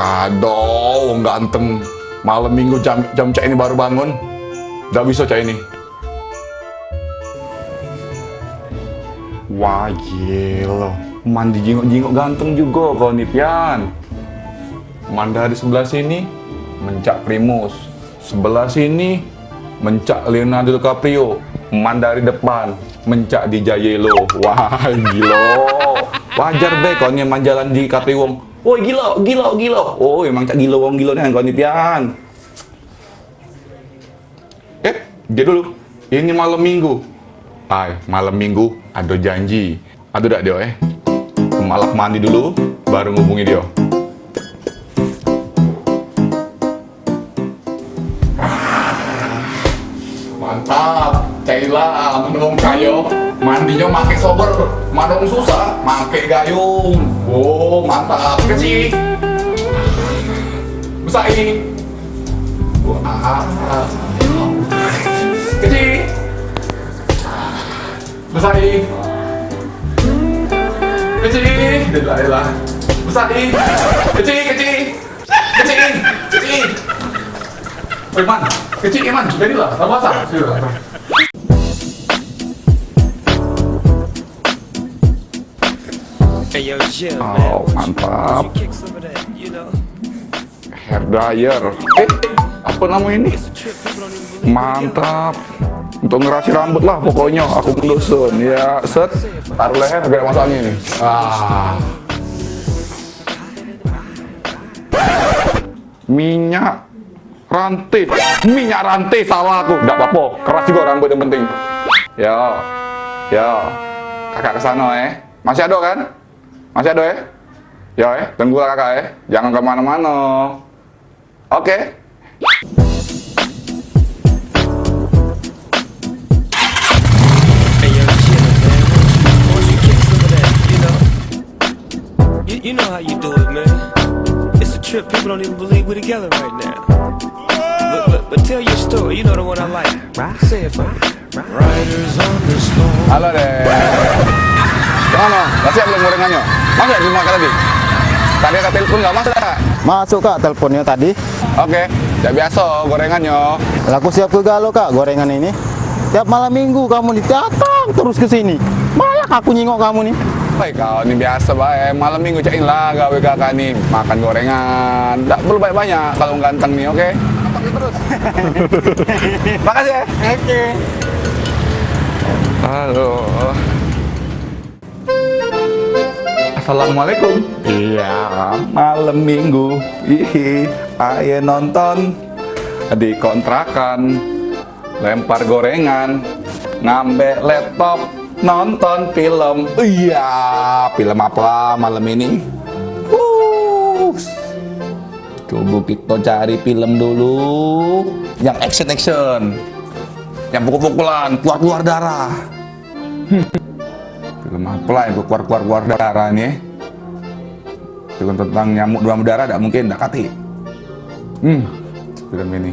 Aduh, ganteng. Malam minggu jam cak ini baru bangun. Udah bisa cak ini. Wah, gila. Mandi jingok-jingok ganteng juga kau nih, Pian. Manda di sebelah sini, mencak Primus. Sebelah sini, mencak Leonardo DiCaprio. Manda di depan, mencak di Jayelo. Wah, gila. Wajar be kau nih manjalan di Kapriwong. Woi, gila. Oh, emang cak gila wong gila nih kau nih, Pian. Dia dulu. Ini malam minggu. Malam minggu ada janji. Ada dak dia Malak mandi dulu, baru ngubungi dia. Mantap, cailah menung kayo. Mandinya pakai sober, manung susah, pakai gayung. Oh, mantap, kecil. Besar ini. Wah, kecil. Besar ini. Kecil, dah. Besar ini. Kecil. Man, kecil man, jadilah, tak basah. Oh, mantap. Hair dryer. Apa namanya ini? Mantap. Untuk ngerasi rambut lah pokoknya. Aku mendusun. Ya, set. Taruh leher, gak ada masalahnya ini. Minyak rantai salah aku. Gak apa-apa, keras juga rambut yang penting. Yo. Kakak kesana Masih ada kan? Masih ada Yo tunggulah kakak Jangan kemana-mana. Oke. You know how you do it, man. It's a trip. People don't even believe we're together right now. But tell your story. You know the one I like. Say it for me. Riders on the storm. Halo deh. Gimana? Gak siap belum gorengannya? Masuk di makan lagi? Tadi ada telepon nggak masuk kak? Masuk kak teleponnya tadi. Oke. Ya biasa gorengannya. Aku siap ke galau kak gorengan ini. Tiap malam minggu kamu datang terus ke sini. Banyak aku nyingok kamu nih. Baik kau ini biasa baik. Malam minggu cain lah gawe kakak nih makan gorengan. Tak perlu banyak-banyak kalau ganteng nih, oke? Pakai terus. Makasih ya. Oke. Halo. Assalamualaikum. Iya, malam minggu. Ayo nonton di kontrakan, lempar gorengan, ngambil laptop, nonton film. Iya, film apa malam ini? Coba kita cari film dulu yang action, yang pukul-pukulan, keluar darah. Film apa lah yang keluar darah nih? Film tentang nyamuk demam berdarah, tidak mungkin, tidak kati. Film ini.